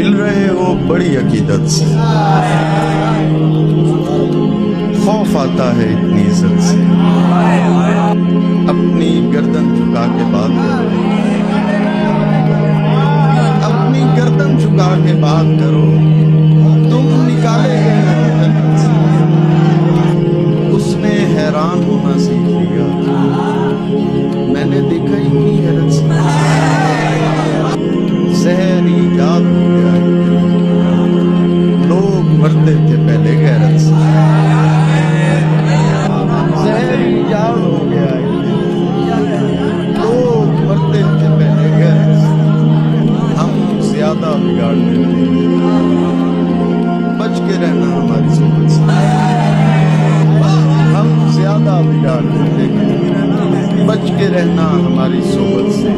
मिल रहे हो बड़ी अकीदत से, खौफ आता है इतनी इज्जत से। अपनी गर्दन झुका के बात करो, अपनी गर्दन झुका के बात करो। तुम निकाले गए हो जन्नत से, उसने हैरान होना सीख लिया, मैंने देखा ही नहीं हैरत से। जहरी याद हो गया, लोग मरते थे पहले गैरत से। जहरी याद हो गया, लोग मरते थे पहले गैरत से। हम ज्यादा बिगाड़ते थे, बच के रहना हमारी सोबत से। हम ज्यादा बिगाड़ते थे, बच के रहना हमारी सोबत से।